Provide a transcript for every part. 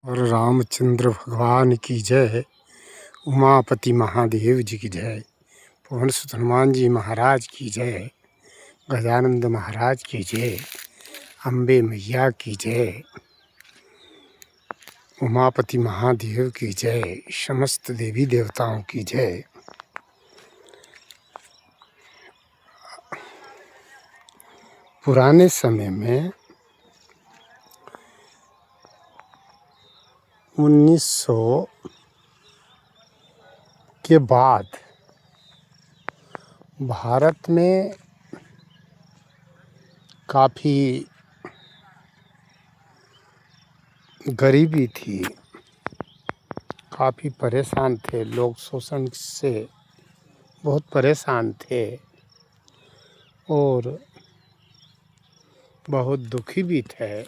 और रामचंद्र भगवान की जय। उमापति महादेव जी की जय। पवन सुत हनुमान जी महाराज की जय। गजानंद महाराज की जय। अम्बे मैया की जय। उमापति महादेव की जय। समस्त देवी देवताओं की जय। पुराने समय में 1900 के बाद भारत में काफ़ी गरीबी थी, काफ़ी परेशान थे लोग, शोषण से बहुत परेशान थे और बहुत दुखी भी थे।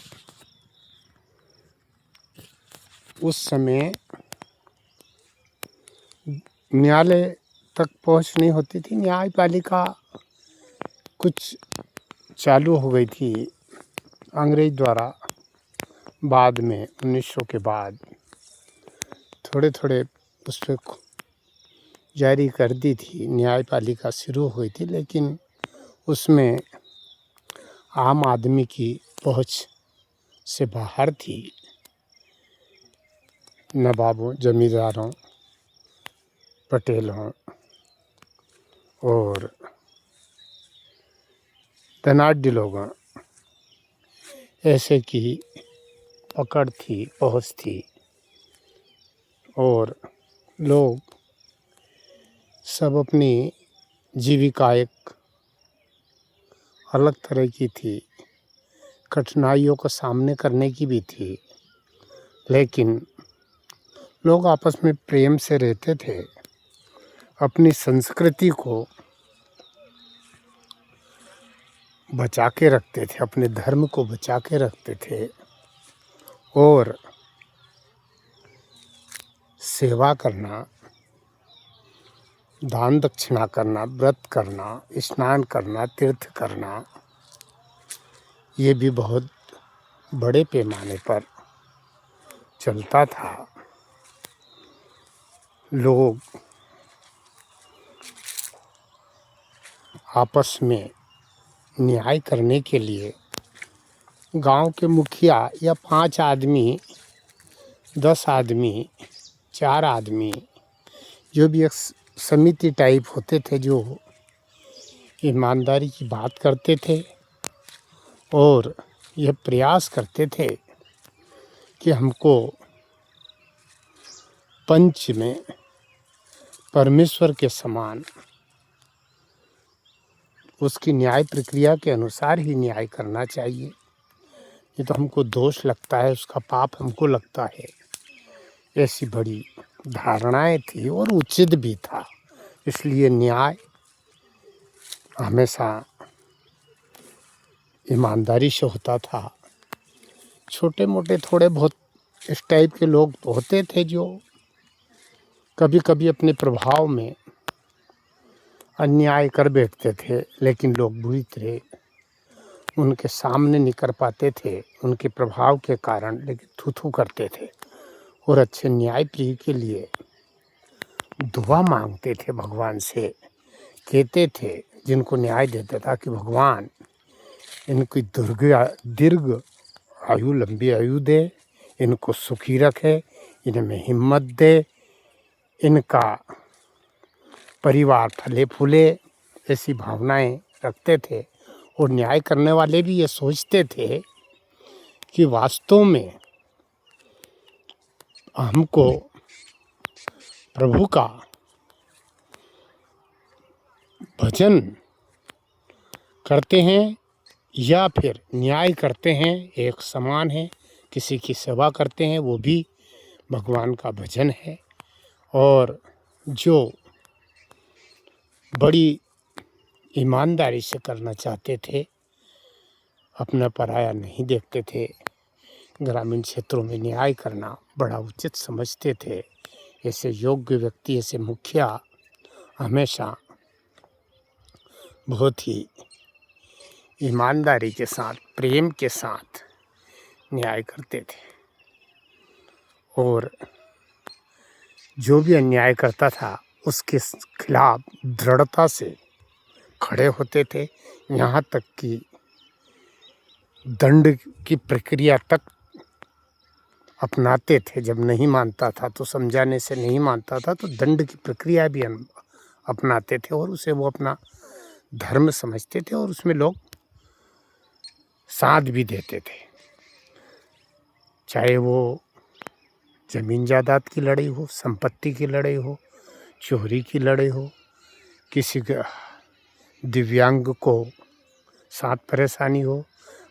उस समय न्यायालय तक पहुंच नहीं होती थी, न्यायपालिका कुछ चालू हो गई थी अंग्रेज द्वारा। बाद में 1900 के बाद थोड़े थोड़े उस पर जारी कर दी थी, न्यायपालिका शुरू हुई थी, लेकिन उसमें आम आदमी की पहुंच से बाहर थी। नवाबों, जमींदारों, पटेलों और धनाढ्य लोगों ऐसे की पकड़ थी, पहुंच थी और लोग सब अपनी जीविका एक अलग तरह की थी, कठिनाइयों का सामने करने की भी थी, लेकिन लोग आपस में प्रेम से रहते थे, अपनी संस्कृति को बचा के रखते थे, अपने धर्म को बचा के रखते थे और सेवा करना, दान दक्षिणा करना, व्रत करना, स्नान करना, तीर्थ करना, ये भी बहुत बड़े पैमाने पर चलता था। लोग आपस में न्याय करने के लिए गांव के मुखिया या 5 आदमी, 10 आदमी, 4 आदमी, जो भी एक समिति टाइप होते थे, जो ईमानदारी की बात करते थे और यह प्रयास करते थे कि हमको पंच में परमेश्वर के समान उसकी न्याय प्रक्रिया के अनुसार ही न्याय करना चाहिए। ये तो हमको दोष लगता है, उसका पाप हमको लगता है, ऐसी बड़ी धारणाएं थी और उचित भी था। इसलिए न्याय हमेशा ईमानदारी से होता था। छोटे मोटे थोड़े बहुत इस टाइप के लोग होते थे जो कभी कभी अपने प्रभाव में अन्याय कर बैठते थे, लेकिन लोग बुरी तरह उनके सामने नहीं कर पाते थे उनके प्रभाव के कारण, लेकिन थू करते थे और अच्छे न्याय प्रिय के लिए दुआ मांगते थे भगवान से। कहते थे जिनको न्याय देता था कि भगवान इनकी दीर्घ आयु, लंबी आयु दे, इनको सुखी रखे, इनमें हिम्मत दे, इनका परिवार फले फूले, ऐसी भावनाएं रखते थे। और न्याय करने वाले भी ये सोचते थे कि वास्तव में हमको प्रभु का भजन करते हैं या फिर न्याय करते हैं, एक समान है। किसी की सेवा करते हैं, वो भी भगवान का भजन है। और जो बड़ी ईमानदारी से करना चाहते थे, अपना पराया नहीं देखते थे, ग्रामीण क्षेत्रों में न्याय करना बड़ा उचित समझते थे। ऐसे योग्य व्यक्ति, ऐसे मुखिया हमेशा बहुत ही ईमानदारी के साथ, प्रेम के साथ न्याय करते थे। और जो भी अन्याय करता था उसके खिलाफ दृढ़ता से खड़े होते थे, यहाँ तक कि दंड की प्रक्रिया तक अपनाते थे। जब नहीं मानता था तो समझाने से नहीं मानता था तो दंड की प्रक्रिया भी अपनाते थे और उसे वो अपना धर्म समझते थे और उसमें लोग साथ भी देते थे। चाहे वो जमीन जायदाद की लड़ाई हो, संपत्ति की लड़ाई हो, चोरी की लड़ाई हो, किसी के दिव्यांग को साथ परेशानी हो,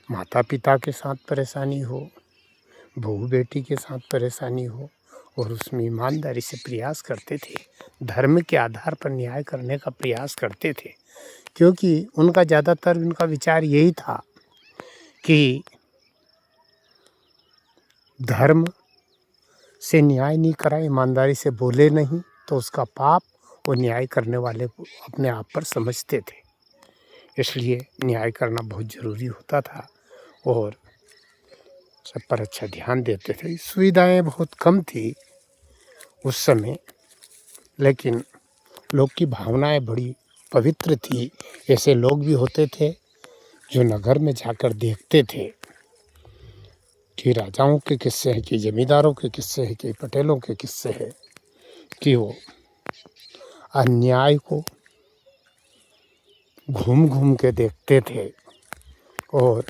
माता पिता के साथ परेशानी हो, बहू बेटी के साथ परेशानी हो, और उसमें ईमानदारी से प्रयास करते थे, धर्म के आधार पर न्याय करने का प्रयास करते थे। क्योंकि उनका विचार यही था कि धर्म से न्याय नहीं करा, ईमानदारी से बोले नहीं तो उसका पाप वो न्याय करने वाले को अपने आप पर समझते थे। इसलिए न्याय करना बहुत ज़रूरी होता था और सब पर अच्छा ध्यान देते थे। सुविधाएं बहुत कम थी उस समय, लेकिन लोग की भावनाएं बड़ी पवित्र थी। ऐसे लोग भी होते थे जो नगर में जाकर देखते थे कि राजाओं के किस्से हैं, कि जमींदारों के किस्से हैं, कि पटेलों के किस्से हैं, कि वो अन्याय को घूम घूम के देखते थे और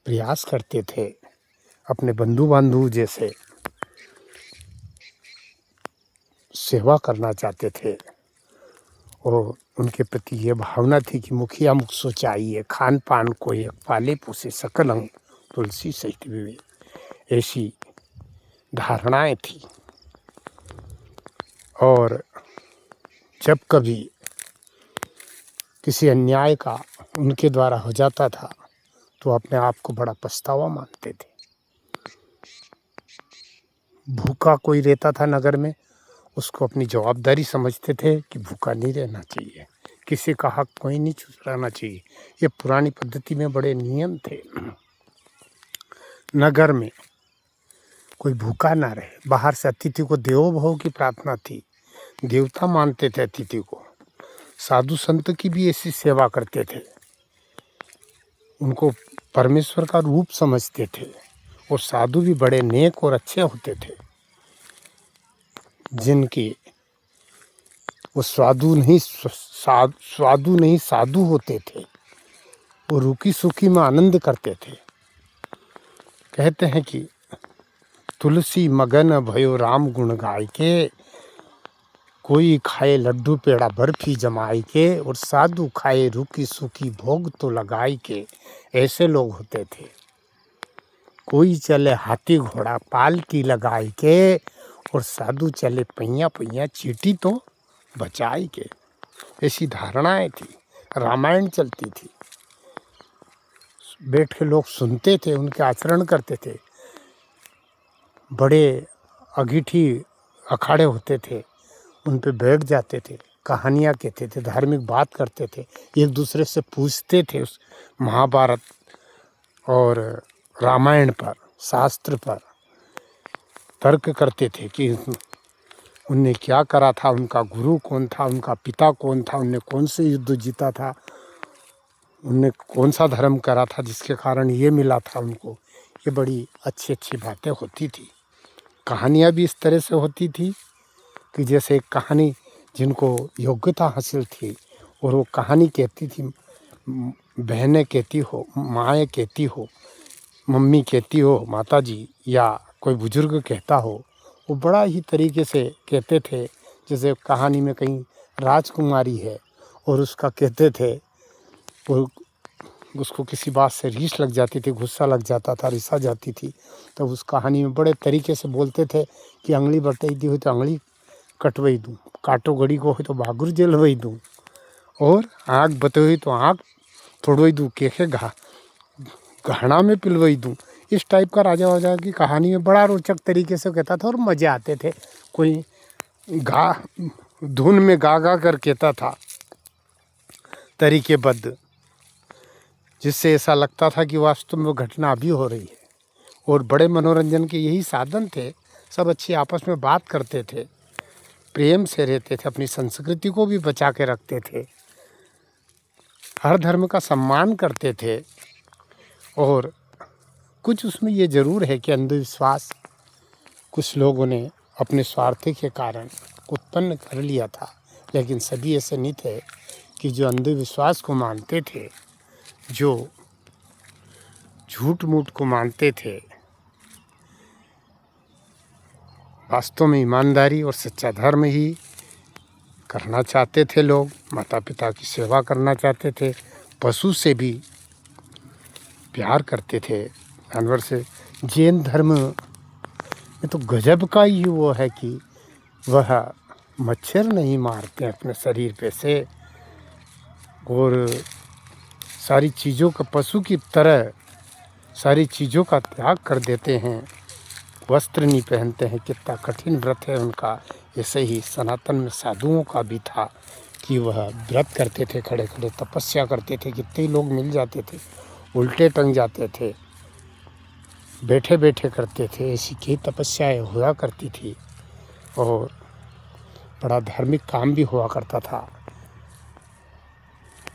प्रयास करते थे अपने बंधु बांधव जैसे सेवा करना चाहते थे। और उनके प्रति ये भावना थी कि मुखिया मुख सोचाइए, खान पान को एक पाले पोसे सकल अंग तुलसी सहित विवेक, ऐसी धारणाएं थी। और जब कभी किसी अन्याय का उनके द्वारा हो जाता था तो अपने आप को बड़ा पछतावा मानते थे। भूखा कोई रहता था नगर में, उसको अपनी जवाबदारी समझते थे कि भूखा नहीं रहना चाहिए, किसी का हक कोई नहीं चुराना चाहिए। ये पुरानी पद्धति में बड़े नियम थे। नगर में कोई भूखा ना रहे। बाहर से अतिथि को देवो भव की प्रार्थना थी, देवता मानते थे अतिथि को। साधु संत की भी ऐसी सेवा करते थे, उनको परमेश्वर का रूप समझते थे। और साधु भी बड़े नेक और अच्छे होते थे, जिनकी वो स्वादु नहीं साधु होते थे। वो रुकी सुखी में आनंद करते थे। कहते हैं कि तुलसी मगन भयो राम गुण गाय के, कोई खाए लड्डू पेड़ा बर्फी जमाई के, और साधु खाए रुकी सुखी भोग तो लगाई के। ऐसे लोग होते थे। कोई चले हाथी घोड़ा पालकी लगाई के, और साधु चले पहिया पहिया चीटी तो बचाई के। ऐसी धारणाएं थी। रामायण चलती थी, बैठ के लोग सुनते थे, उनके आचरण करते थे। बड़े अगीठी अखाड़े होते थे, उन पे बैठ जाते थे, कहानियाँ कहते थे, धार्मिक बात करते थे, एक दूसरे से पूछते थे उस महाभारत और रामायण पर, शास्त्र पर तर्क करते थे कि उनने क्या करा था, उनका गुरु कौन था, उनका पिता कौन था, उनने कौन से युद्ध जीता था, उनने कौन सा धर्म करा था जिसके कारण ये मिला था उनको। ये बड़ी अच्छी अच्छी बातें होती थी। कहानियाँ भी इस तरह से होती थी कि जैसे एक कहानी जिनको योग्यता हासिल थी और वो कहानी कहती थी, बहनें कहती हो, माएँ कहती हो, मम्मी कहती हो, माताजी, या कोई बुजुर्ग कहता हो, वो बड़ा ही तरीके से कहते थे। जैसे कहानी में कहीं राजकुमारी है और उसका कहते थे, वो उसको किसी बात से रीस लग जाती थी, गुस्सा लग जाता था, रिसा जाती थी, तब उस कहानी में बड़े तरीके से बोलते थे कि अंगली बटाई दी हो तो अंगली कटवई दूँ, काटो गड़ी को हो तो बागुर जलवई दूँ, और आँख बतोई तो आँख थोड़ोई दूँ, केखे गहना में पिलवई दूँ। इस टाइप का राजा वाजा की कहानी में बड़ा रोचक तरीके से कहता था और मज़े आते थे। कोई धुन में गा कर कहता था तरीकेबद्ध, जिससे ऐसा लगता था कि वास्तव में घटना अभी हो रही है। और बड़े मनोरंजन के यही साधन थे सब अच्छी आपस में बात करते थे, प्रेम से रहते थे, अपनी संस्कृति को भी बचा के रखते थे, हर धर्म का सम्मान करते थे। और कुछ उसमें ये ज़रूर है कि अंधविश्वास कुछ लोगों ने अपने स्वार्थ के कारण उत्पन्न कर लिया था, लेकिन सभी ऐसे नहीं थे कि जो अंधविश्वास को मानते थे, जो झूठ मूठ को मानते थे। वास्तव में ईमानदारी और सच्चा धर्म ही करना चाहते थे लोग, माता पिता की सेवा करना चाहते थे, पशु से भी प्यार करते थे, जानवर से। जैन धर्म में तो गजब का ही वो है कि वह मच्छर नहीं मारते अपने शरीर पे से, और सारी चीज़ों का पशु की तरह सारी चीज़ों का त्याग कर देते हैं, वस्त्र नहीं पहनते हैं। कितना कठिन व्रत है उनका। ऐसे ही सनातन में साधुओं का भी था कि वह व्रत करते थे, खड़े खड़े तपस्या करते थे, कितने लोग मिल जाते थे, उल्टे टंग जाते थे, बैठे बैठे करते थे। ऐसी कई तपस्याएं हुआ करती थी और बड़ा धार्मिक काम भी हुआ करता था।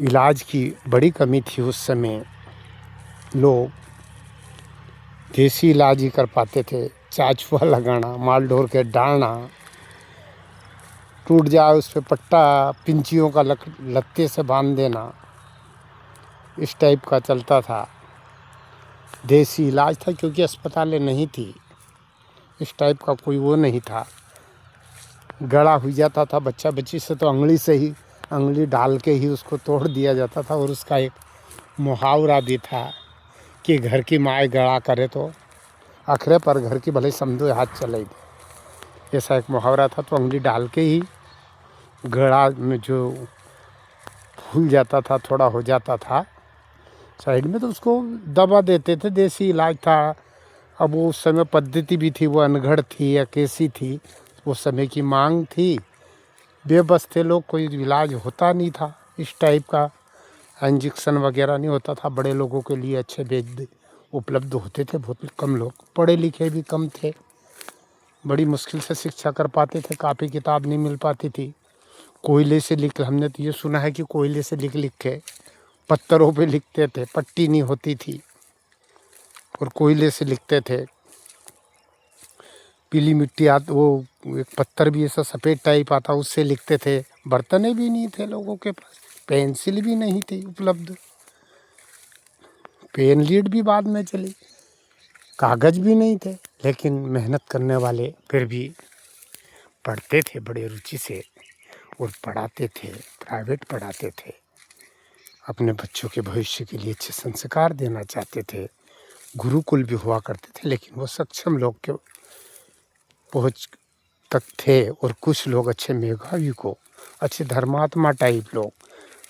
इलाज की बड़ी कमी थी उस समय, लोग देसी इलाज ही कर पाते थे। चाचुआ लगाना, माल ढोर के डालना, टूट जाए उस पर पट्टा पिंचियों का लत्ते से बांध देना, इस टाइप का चलता था। देसी इलाज था क्योंकि अस्पतालें नहीं थी, इस टाइप का कोई वो नहीं था। गड़ा हुई जाता था बच्चा बच्ची से तो अंगली से ही, अंगली डाल के ही उसको तोड़ दिया जाता था। और उसका एक मुहावरा भी था कि घर की माए गड़ा करे तो अखरे पर घर की भले समझो हाथ चले दे, ऐसा एक मुहावरा था। तो अंगली डाल के ही गड़ा में जो फूल जाता था, थोड़ा हो जाता था साइड में, तो उसको दबा देते थे, देसी इलाज था। अब वो उस समय पद्धति भी थी, वो अनगढ़ थी या कैसी थी, उस समय की मांग थी, बेबस थे लोग, कोई इलाज होता नहीं था इस टाइप का, इंजेक्शन वगैरह नहीं होता था। बड़े लोगों के लिए अच्छे वैद्य उपलब्ध होते थे, बहुत कम लोग, पढ़े लिखे भी कम थे, बड़ी मुश्किल से शिक्षा कर पाते थे, कापी किताब नहीं मिल पाती थी। कोयले से लिख, हमने तो ये सुना है कि कोयले से लिख लिख के पत्थरों पे लिखते थे, पट्टी नहीं होती थी और कोयले से लिखते थे। पीली मिट्टी वो एक पत्थर भी ऐसा सफ़ेद टाइप आता, उससे लिखते थे। बर्तनें भी नहीं थे लोगों के पास, पेंसिल भी नहीं थी उपलब्ध, पेन लीड भी बाद में चली, कागज़ भी नहीं थे। लेकिन मेहनत करने वाले फिर भी पढ़ते थे बड़े रुचि से और पढ़ाते थे, प्राइवेट पढ़ाते थे, अपने बच्चों के भविष्य के लिए अच्छे संस्कार देना चाहते थे। गुरुकुल भी हुआ करते थे, लेकिन वो सक्षम लोग के पहुँच तक थे। और कुछ लोग अच्छे मेधावी को, अच्छे धर्मात्मा टाइप लोग,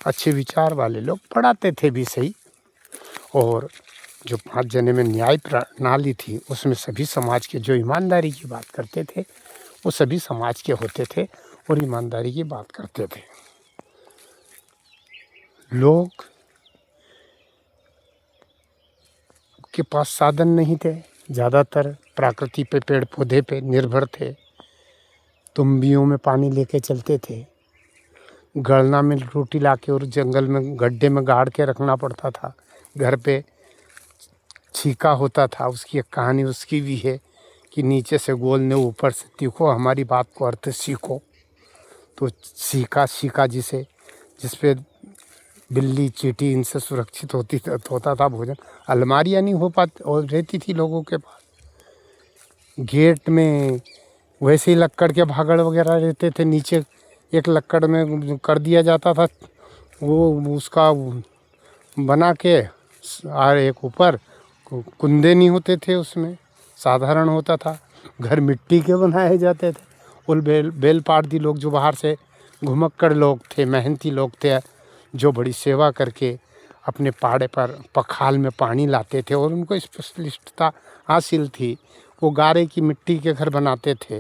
अच्छे विचार वाले लोग पढ़ाते थे भी सही। और जो 5 जने में न्याय प्रणाली थी, उसमें सभी समाज के जो ईमानदारी की बात करते थे, वो सभी समाज के होते थे और ईमानदारी की बात करते थे। लोग के पास साधन नहीं थे, ज़्यादातर प्रकृति पे, पेड़ पौधे पे निर्भर थे। तुम्बियों में पानी लेके चलते थे, गलना में रोटी लाके और जंगल में गड्ढे में गाड़ के रखना पड़ता था। घर पे छीका होता था, उसकी एक कहानी उसकी भी है कि नीचे से गोलने ऊपर से तीखो, हमारी बात को अर्थ सीखो। तो सीका जिस पे बिल्ली चींटी इनसे सुरक्षित होता था भोजन। अलमारियाँ नहीं हो पाती और रहती थी लोगों के पास, गेट में वैसे ही लक्कड़ के भागड़ वगैरह रहते थे, नीचे एक लक्कड़ में कर दिया जाता था, वो उसका बना के, और एक ऊपर कुंदे नहीं होते थे, उसमें साधारण होता था। घर मिट्टी के बनाए जाते थे। और बेल पारदी लोग जो बाहर से घुमक्कड़ लोग थे, मेहनती लोग थे, जो बड़ी सेवा करके अपने पाड़े पर पखाल में पानी लाते थे और उनको स्पेशलिस्टता हासिल थी। वो गारे की मिट्टी के घर बनाते थे,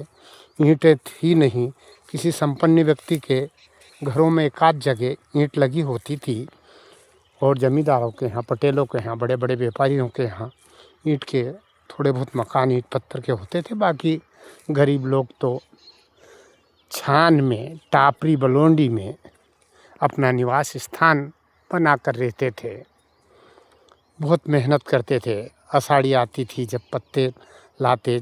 ईंटें थी नहीं। किसी संपन्न व्यक्ति के घरों में एकाध जगह ईंट लगी होती थी और ज़मींदारों के यहाँ, पटेलों के यहाँ, बड़े बड़े व्यापारियों के यहाँ ईंट के थोड़े बहुत मकान ईंट पत्थर के होते थे। बाकी गरीब लोग तो छान में, टापरी बलौंडी में अपना निवास स्थान बना कर रहते थे। बहुत मेहनत करते थे। आषाढ़ी आती थी जब पत्ते लाते,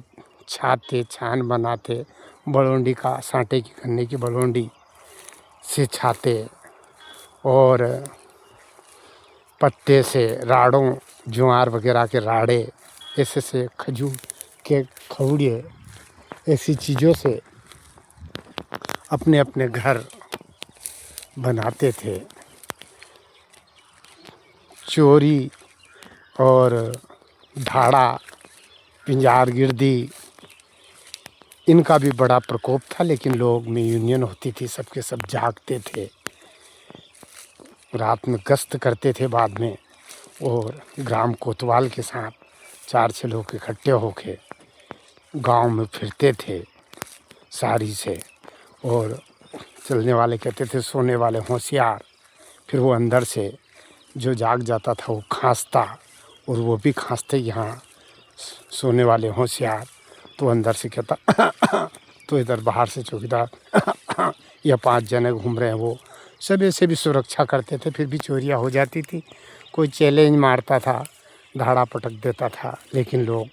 छाते, छान बनाते, बलौंडी का, सांटे की गन्ने की बलौंडी से छाते और पत्ते से राड़ों, ज्वार वगैरह के राड़े, ऐसे से खजूर के खौड़िए, ऐसी चीज़ों से अपने अपने घर बनाते थे। चोरी और ढाड़ा, पिंजार गिरदी, इनका भी बड़ा प्रकोप था, लेकिन लोग में यूनियन होती थी, सबके सब जागते थे, रात में गश्त करते थे बाद में, और ग्राम कोतवाल के साथ 4-6 लोग इकट्ठे होके गांव में फिरते थे सारी से, और चलने वाले कहते थे सोने वाले होशियार। फिर वो अंदर से जो जाग जाता था वो खांसता, और वो भी खांसते यहाँ सोने वाले होशियार, तो अंदर से कहता तो इधर बाहर से चौकीदार या 5 जने घूम रहे हैं, वो सब ऐसे भी सुरक्षा करते थे। फिर भी चोरियाँ हो जाती थी, कोई चैलेंज मारता था, धाड़ा पटक देता था, लेकिन लोग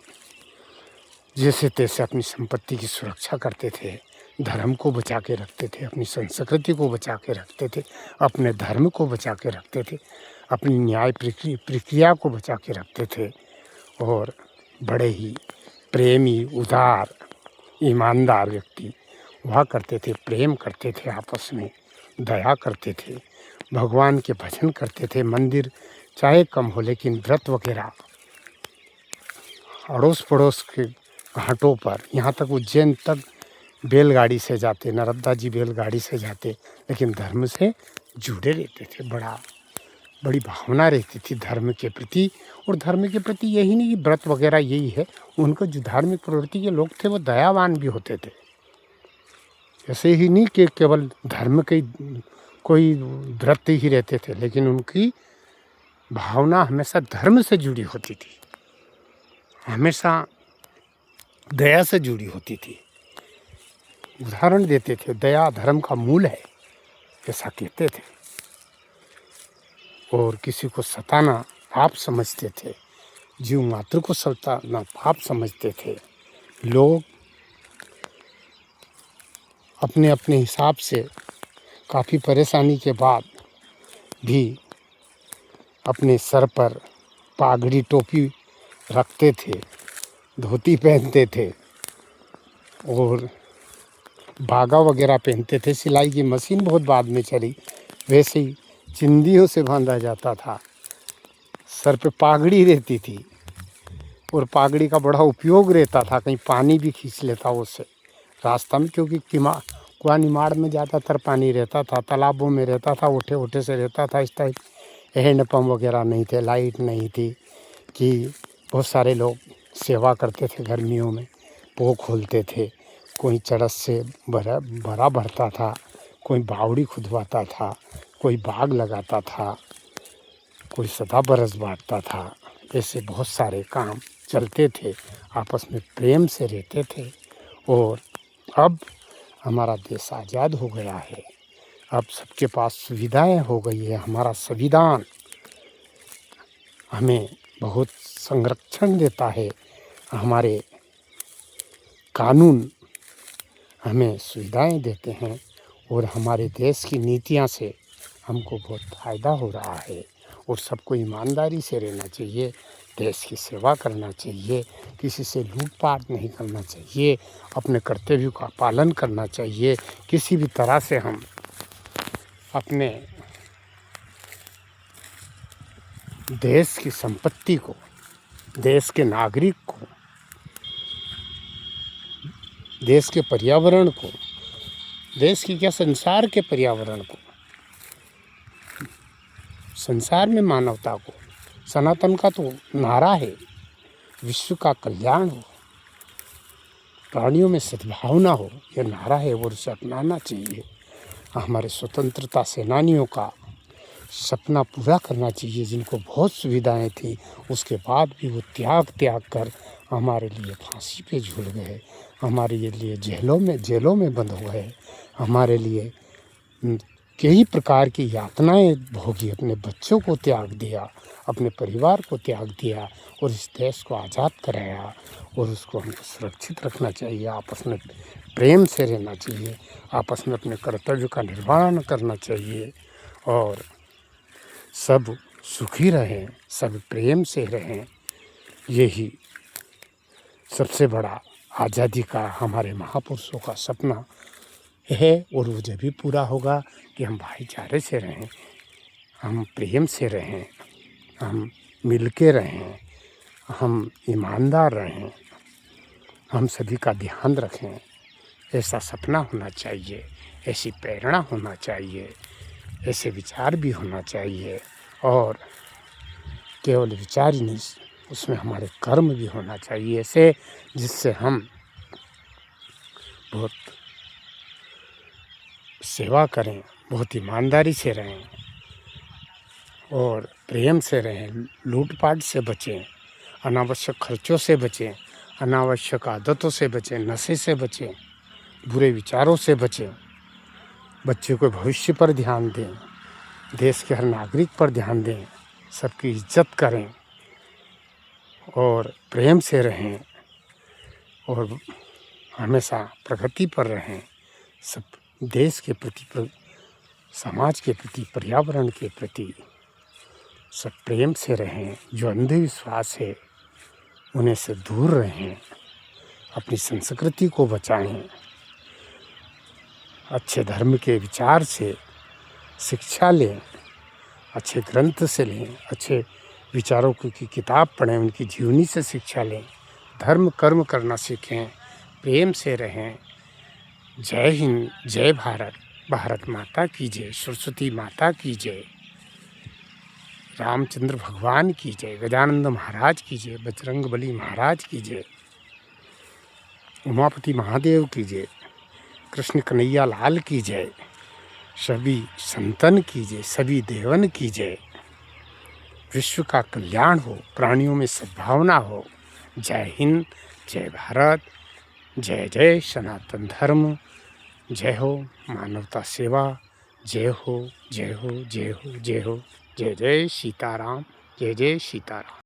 जैसे तैसे अपनी संपत्ति की सुरक्षा करते थे, धर्म को बचा के रखते थे, अपनी संस्कृति को बचा के रखते थे, अपने धर्म को बचा के रखते थे, अपनी न्याय प्रक्रिया को बचा के रखते थे, और बड़े ही प्रेमी, उदार, ईमानदार व्यक्ति हुआ करते थे। प्रेम करते थे, आपस में दया करते थे, भगवान के भजन करते थे। मंदिर चाहे कम हो, लेकिन व्रत वगैरह अड़ोस पड़ोस के घाटों पर, यहाँ तक उज्जैन तक बैलगाड़ी से जाते, नर्मदा जी बैलगाड़ी से जाते, लेकिन धर्म से जुड़े रहते थे। बड़ी भावना रहती थी धर्म के प्रति। और धर्म के प्रति यही नहीं कि व्रत वगैरह यही है, उनको जो धार्मिक प्रवृत्ति के लोग थे वो दयावान भी होते थे। ऐसे ही नहीं कि केवल धर्म के कोई व्रत ही रहते थे, लेकिन उनकी भावना हमेशा धर्म से जुड़ी होती थी, हमेशा दया से जुड़ी होती थी। उदाहरण देते थे, दया धर्म का मूल है, ऐसा कहते थे। और किसी को सताना पाप समझते थे, जीव मात्र को सताना पाप समझते थे। लोग अपने अपने हिसाब से काफ़ी परेशानी के बाद भी अपने सर पर पागड़ी टोपी रखते थे, धोती पहनते थे, और बागा वगैरह पहनते थे। सिलाई की मशीन बहुत बाद में चली, वैसे ही चिंदियों से बांधा जाता था, सर पे पागड़ी रहती थी, और पागड़ी का बड़ा उपयोग रहता था। कहीं पानी भी खींच लेता उससे रास्ता में, क्योंकि कुआं निमाड़ में ज़्यादातर पानी रहता था, तालाबों में रहता था, ओठे ओठे से रहता था। इस टाइप हैंडपम्प वगैरह नहीं थे, लाइट नहीं थी, कि बहुत सारे लोग सेवा करते थे गर्मियों में, वो खोलते थे। कोई चरस से भरा भरता था, कोई बावड़ी खुदवाता था, कोई बाग लगाता था, कोई सदा बरस बांटता था। ऐसे बहुत सारे काम चलते थे, आपस में प्रेम से रहते थे। और अब हमारा देश आज़ाद हो गया है, अब सबके पास सुविधाएं हो गई है। हमारा संविधान हमें बहुत संरक्षण देता है, हमारे कानून हमें सुविधाएं देते हैं, और हमारे देश की नीतियां से हमको बहुत फ़ायदा हो रहा है। और सबको ईमानदारी से रहना चाहिए, देश की सेवा करना चाहिए, किसी से लूटपाट नहीं करना चाहिए, अपने कर्तव्यों का पालन करना चाहिए। किसी भी तरह से हम अपने देश की संपत्ति को, देश के नागरिक को, देश के पर्यावरण को, देश की क्या संसार के पर्यावरण को, संसार में मानवता को, सनातन का तो नारा है विश्व का कल्याण हो, प्राणियों में सद्भावना हो, यह नारा है, वो उसे अपनाना चाहिए। हमारे स्वतंत्रता सेनानियों का सपना पूरा करना चाहिए, जिनको बहुत सुविधाएं थी, उसके बाद भी वो त्याग कर हमारे लिए फांसी पे झूल गए, हमारे लिए जेलों में बंद हो गए, हमारे लिए कई प्रकार की यातनाएं भोगी, अपने बच्चों को त्याग दिया, अपने परिवार को त्याग दिया और इस देश को आज़ाद कराया। और उसको हमको सुरक्षित रखना चाहिए, आपस में प्रेम से रहना चाहिए, आपस में अपने कर्तव्य का निर्वहन करना चाहिए और सब सुखी रहें, सब प्रेम से रहें। यही सबसे बड़ा आज़ादी का हमारे महापुरुषों का सपना है और वो जब भी पूरा होगा कि हम भाईचारे से रहें, हम प्रेम से रहें, हम मिल के रहें, हम ईमानदार रहें, हम सभी का ध्यान रखें। ऐसा सपना होना चाहिए, ऐसी प्रेरणा होना चाहिए, ऐसे विचार भी होना चाहिए और केवल विचार ही नहीं, उसमें हमारे कर्म भी होना चाहिए ऐसे, जिससे हम बहुत सेवा करें, बहुत ईमानदारी से रहें और प्रेम से रहें, लूटपाट से बचें, अनावश्यक खर्चों से बचें, अनावश्यक आदतों से बचें, नशे से बचें, बुरे विचारों से बचें, बच्चे को भविष्य पर ध्यान दें, देश के हर नागरिक पर ध्यान दें, सबकी इज्जत करें और प्रेम से रहें और हमेशा प्रगति पर रहें। सब देश के प्रति, समाज के प्रति, पर्यावरण के प्रति सब प्रेम से रहें। जो अंधविश्वास है उन्हें से दूर रहें, अपनी संस्कृति को बचाएं, अच्छे धर्म के विचार से शिक्षा लें, अच्छे ग्रंथ से लें, अच्छे विचारों की किताब पढ़ें, उनकी जीवनी से शिक्षा लें, धर्म कर्म करना सीखें, प्रेम से रहें। जय हिंद, जय भारत, भारत माता की जय, सरस्वती माता की जय, रामचंद्र भगवान की जय, गजानंद महाराज की जय, बजरंगबली महाराज की जय, उमापति महादेव की जय, कृष्ण कन्हैया लाल की जय, सभी संतन की जय, सभी देवन की जय। विश्व का कल्याण हो, प्राणियों में सद्भावना हो। जय हिंद, जय भारत, जय जय सनातन धर्म, जय हो मानवता सेवा, जय हो जय हो जय हो जय हो, जय जय सीताराम, जय जय सीताराम।